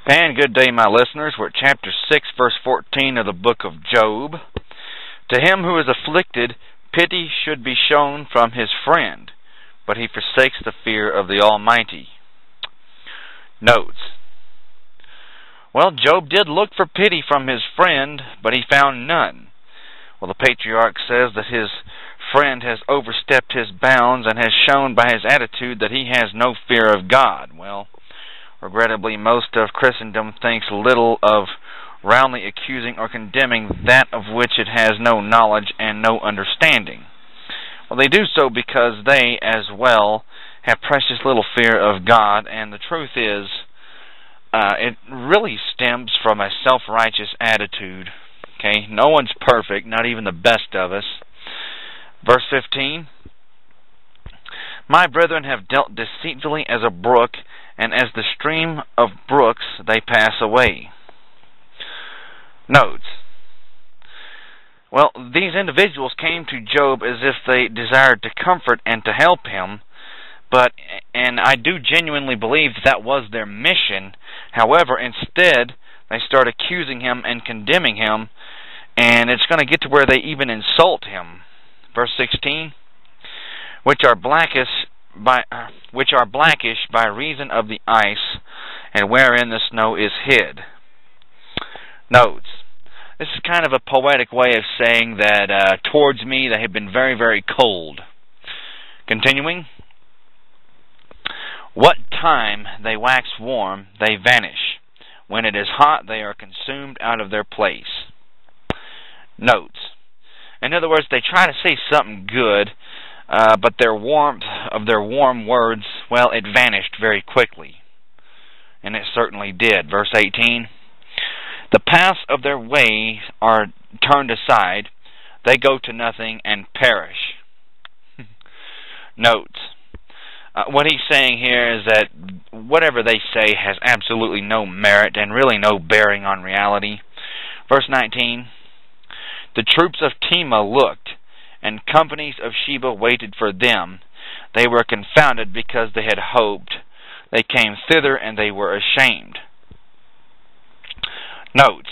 And good day, my listeners. We're at chapter 6, verse 14 of the book of Job. To him who is afflicted, pity should be shown from his friend, but he forsakes the fear of the Almighty. Notes. Well, Job did look for pity from his friend, but he found none. Well, the patriarch says that his friend has overstepped his bounds and has shown by his attitude that he has no fear of God. Well, regrettably, most of Christendom thinks little of roundly accusing or condemning that of which it has no knowledge and no understanding. Well, they do so because they, as well, have precious little fear of God, and the truth is, it really stems from a self-righteous attitude. Okay, no one's perfect, not even the best of us. Verse 15, My brethren have dealt deceitfully as a brook, and as the stream of brooks they pass away. Notes. Well, these individuals came to Job as if they desired to comfort and to help him, and I do genuinely believe that was their mission. However, instead, they start accusing him and condemning him, and it's going to get to where they even insult him. Verse 16, which are blackish by reason of the ice, and wherein the snow is hid. Notes. This is kind of a poetic way of saying that towards me they have been very, very cold. Continuing. What time they wax warm, they vanish. When it is hot, they are consumed out of their place. Notes. In other words, they try to say something good, but their warmth of their warm words, well, it vanished very quickly. And it certainly did. Verse 18, the paths of their way are turned aside. They go to nothing and perish. Notes. What he's saying here is that whatever they say has absolutely no merit and really no bearing on reality. Verse 19, the troops of Tema looked, and companies of Sheba waited for them. They were confounded because they had hoped. They came thither, and they were ashamed. Notes.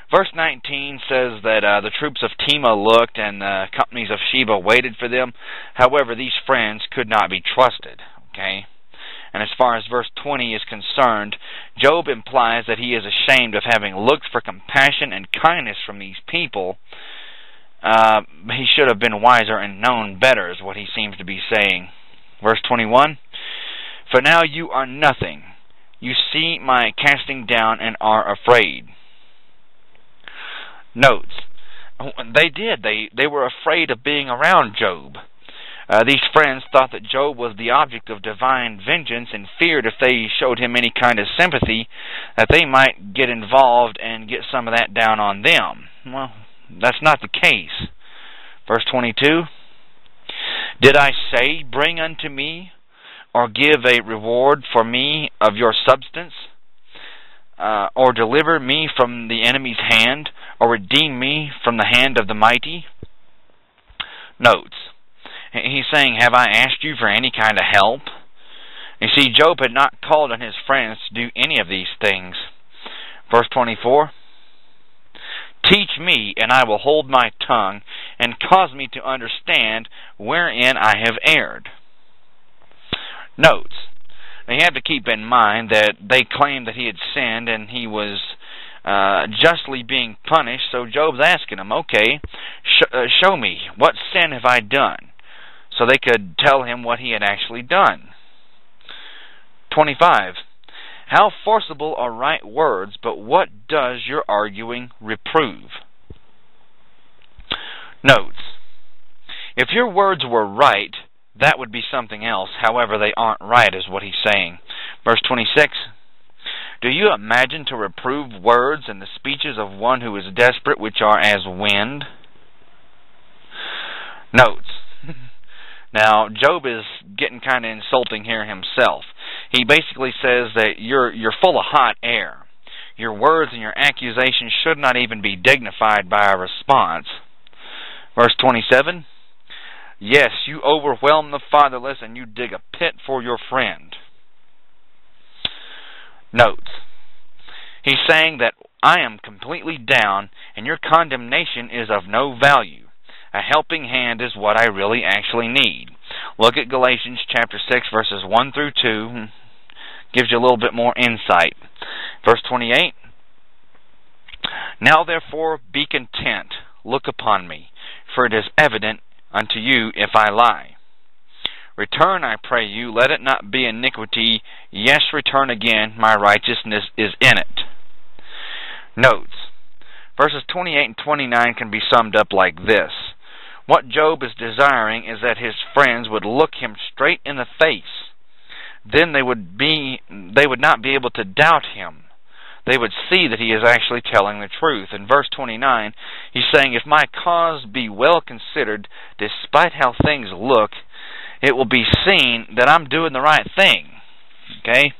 Verse 19 says that the troops of Tema looked, and the companies of Sheba waited for them. However, these friends could not be trusted. Okay? And as far as verse 20 is concerned, Job implies that he is ashamed of having looked for compassion and kindness from these people. He should have been wiser and known better, is what he seems to be saying. Verse 21, for now you are nothing. You see my casting down and are afraid. Notes. They did. They were afraid of being around Job. These friends thought that Job was the object of divine vengeance and feared if they showed him any kind of sympathy that they might get involved and get some of that down on them. Well, that's not the case. Verse 22, did I say, bring unto me, or give a reward for me of your substance, or deliver me from the enemy's hand, or redeem me from the hand of the mighty? Notes. He's saying, have I asked you for any kind of help? You see, Job had not called on his friends to do any of these things. Verse 24, teach me, and I will hold my tongue, and cause me to understand wherein I have erred. Notes. Now you have to keep in mind that they claimed that he had sinned and he was justly being punished, so Job's asking him, okay, show me, what sin have I done? So they could tell him what he had actually done. 25. How forcible are right words, but what does your arguing reprove? Notes. If your words were right, that would be something else. However, they aren't right, is what he's saying. Verse 26. Do you imagine to reprove words and the speeches of one who is desperate, which are as wind? Notes. Now, Job is getting kind of insulting here himself. He basically says that you're full of hot air. Your words and your accusations should not even be dignified by a response. Verse 27, yes, you overwhelm the fatherless and you dig a pit for your friend. Notes. He's saying that I am completely down, and your condemnation is of no value. A helping hand is what I really actually need. Look at Galatians chapter 6, verses 1 through 2. Gives you a little bit more insight. Verse 28. Now therefore be content, look upon me, for it is evident unto you if I lie. Return, I pray you, let it not be iniquity. Yes, return again, my righteousness is in it. Notes. Verses 28 and 29 can be summed up like this. What Job is desiring is that his friends would look him straight in the face. Then they would not be able to doubt him. They would see that he is actually telling the truth. In verse 29, he's saying, if my cause be well considered, despite how things look, it will be seen that I'm doing the right thing. Okay?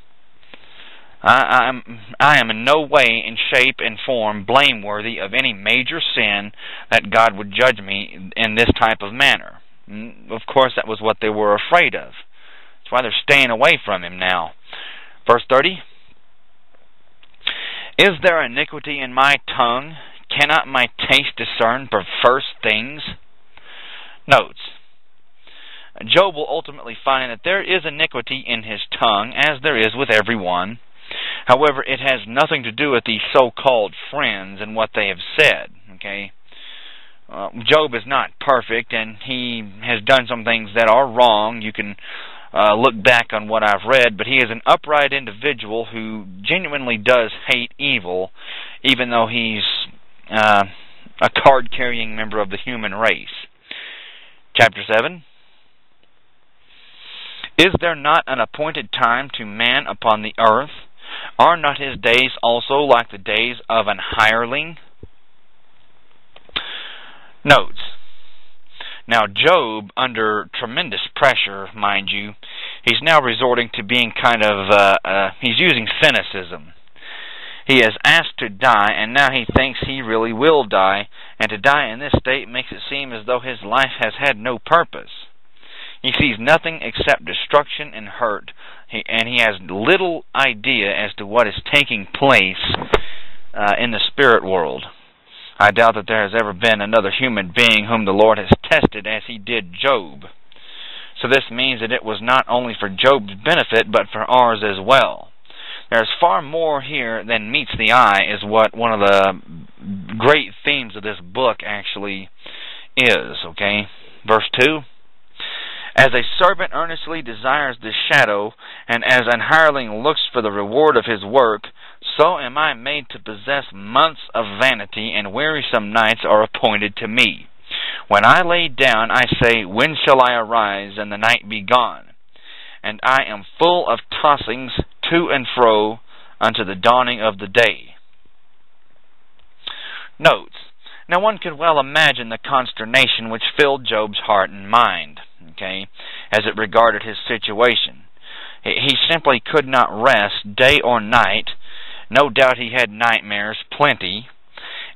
I am in no way, in shape and form, blameworthy of any major sin that God would judge me in this type of manner. Of course, that was what they were afraid of. That's why they're staying away from him now. Verse 30. Is there iniquity in my tongue? Cannot my taste discern perverse things? Notes. Job will ultimately find that there is iniquity in his tongue, as there is with everyone. However, it has nothing to do with these so-called friends and what they have said. Okay, Job is not perfect, and he has done some things that are wrong. You can look back on what I've read, but he is an upright individual who genuinely does hate evil, even though he's a card-carrying member of the human race. Chapter 7. Is there not an appointed time to man upon the earth? Are not his days also like the days of an hireling? Notes. Now Job, under tremendous pressure, mind you, he's now resorting to being he's using cynicism. He is asked to die, and now he thinks he really will die, and to die in this state makes it seem as though his life has had no purpose. He sees nothing except destruction and hurt, and he has little idea as to what is taking place in the spirit world. I doubt that there has ever been another human being whom the Lord has tested as he did Job. So this means that it was not only for Job's benefit, but for ours as well. There's far more here than meets the eye, is what one of the great themes of this book actually is. Okay, verse 2. As a servant earnestly desires the shadow, and as an hireling looks for the reward of his work, so am I made to possess months of vanity, and wearisome nights are appointed to me. When I lay down, I say, when shall I arise, and the night be gone? And I am full of tossings to and fro unto the dawning of the day. Notes. Now one could well imagine the consternation which filled Job's heart and mind, okay, as it regarded his situation. He simply could not rest day or night. No doubt he had nightmares, plenty.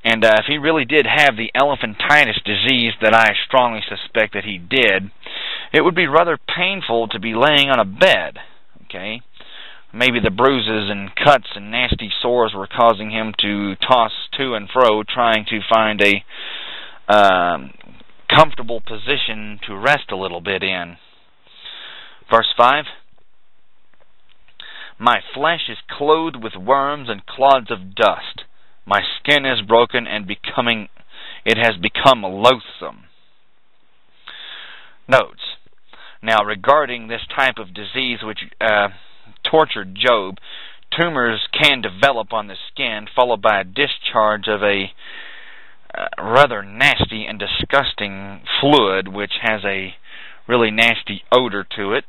And if he really did have the elephantitis disease that I strongly suspect that he did, it would be rather painful to be laying on a bed, okay? Maybe the bruises and cuts and nasty sores were causing him to toss to and fro, trying to find a comfortable position to rest a little bit in. Verse 5. My flesh is clothed with worms and clods of dust. My skin is broken and it has become loathsome. Notes. Now regarding this type of disease which tortured Job, tumors can develop on the skin, followed by a discharge of a rather nasty and disgusting fluid which has a really nasty odor to it.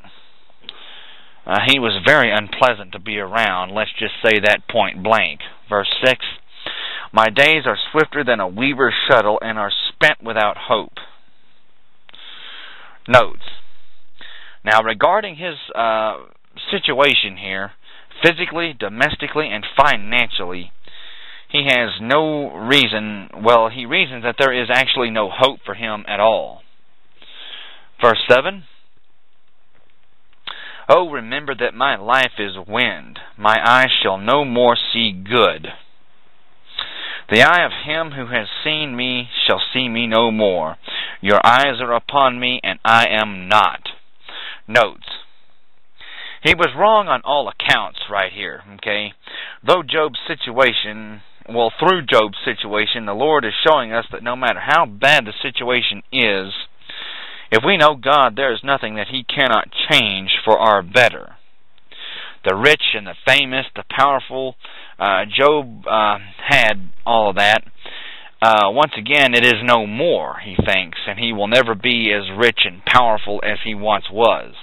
He was very unpleasant to be around, let's just say that point blank. Verse 6, my days are swifter than a weaver's shuttle and are spent without hope. Notes. Now regarding his situation here, physically, domestically, and financially, he has no reason, well, he reasons that there is actually no hope for him at all. Verse 7, Oh, remember that my life is wind. My eyes shall no more see good. The eye of him who has seen me shall see me no more. Your eyes are upon me, and I am not. Notes. He was wrong on all accounts right here, okay? Through Job's situation, the Lord is showing us that no matter how bad the situation is, if we know God, there is nothing that He cannot change for our better. The rich and the famous, the powerful, Job had all of that. Once again, it is no more, he thinks, and he will never be as rich and powerful as he once was.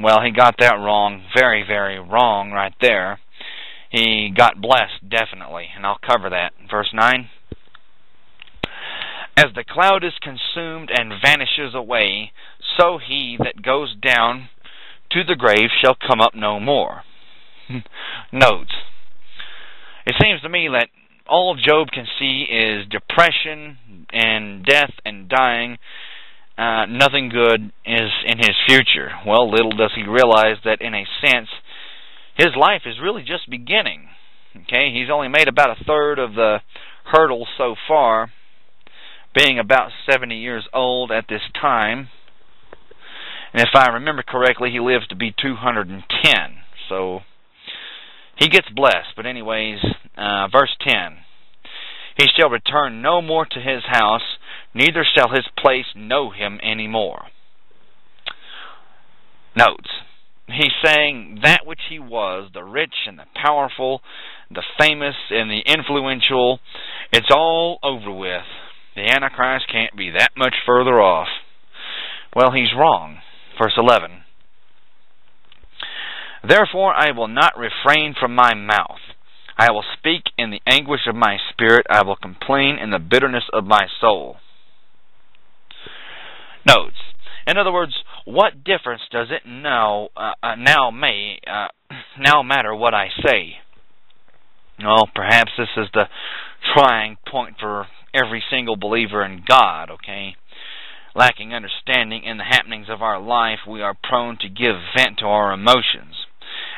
Well, he got that wrong, very, very wrong right there. He got blessed, definitely, and I'll cover that. Verse 9. As the cloud is consumed and vanishes away, so he that goes down to the grave shall come up no more. Notes. It seems to me that all Job can see is depression and death and dying. Nothing good is in his future. Well, little does he realize that in a sense, his life is really just beginning. Okay, he's only made about a third of the hurdle so far, being about 70 years old at this time. And if I remember correctly, he lives to be 210. So he gets blessed. But anyways, verse 10. He shall return no more to his house, neither shall his place know him any more. Notes. He's saying that which he was, the rich and the powerful, the famous and the influential, it's all over with. The Antichrist can't be that much further off. Well, he's wrong. Verse 11. Therefore I will not refrain from my mouth. I will speak in the anguish of my spirit. I will complain in the bitterness of my soul. Notes. In other words, what difference does it now matter what I say? Well, perhaps this is the trying point for every single believer in God, okay? Lacking understanding in the happenings of our life, we are prone to give vent to our emotions.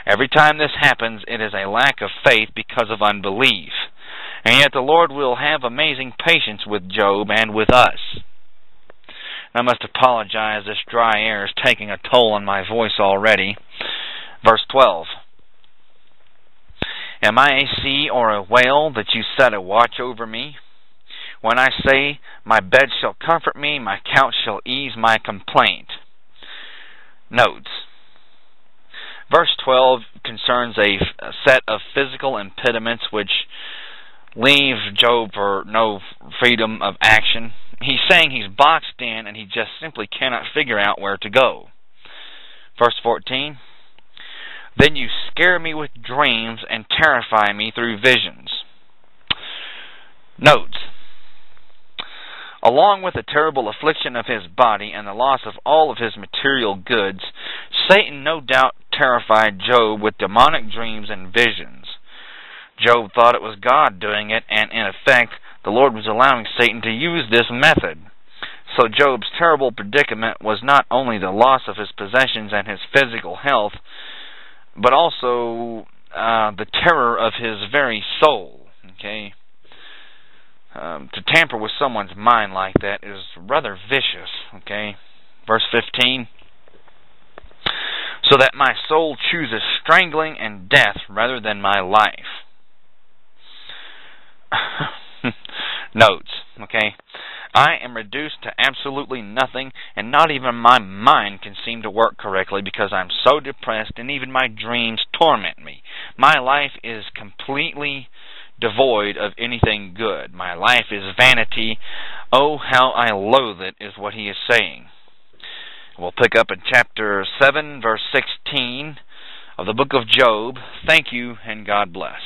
Every time this happens, it is a lack of faith because of unbelief. And yet the Lord will have amazing patience with Job and with us. I must apologize, this dry air is taking a toll on my voice already. Verse 12. Am I a sea or a whale that you set a watch over me? When I say, my bed shall comfort me, my couch shall ease my complaint. Notes. Verse 12 concerns a set of physical impediments which leave Job for no freedom of action. He's saying he's boxed in and he just simply cannot figure out where to go. Verse 14. Then you scare me with dreams and terrify me through visions. Notes. Along with the terrible affliction of his body and the loss of all of his material goods, Satan no doubt terrified Job with demonic dreams and visions. Job thought it was God doing it, and in effect, the Lord was allowing Satan to use this method. So Job's terrible predicament was not only the loss of his possessions and his physical health, but also the terror of his very soul. Okay? To tamper with someone's mind like that is rather vicious. Okay? Verse 15. So that my soul chooses strangling and death rather than my life. Notes. Okay? I am reduced to absolutely nothing, and not even my mind can seem to work correctly because I'm so depressed, and even my dreams torment me. My life is completely devoid of anything good. My life is vanity. Oh, how I loathe it, is what he is saying. We'll pick up in chapter 7, verse 16 of the book of Job. Thank you, and God bless.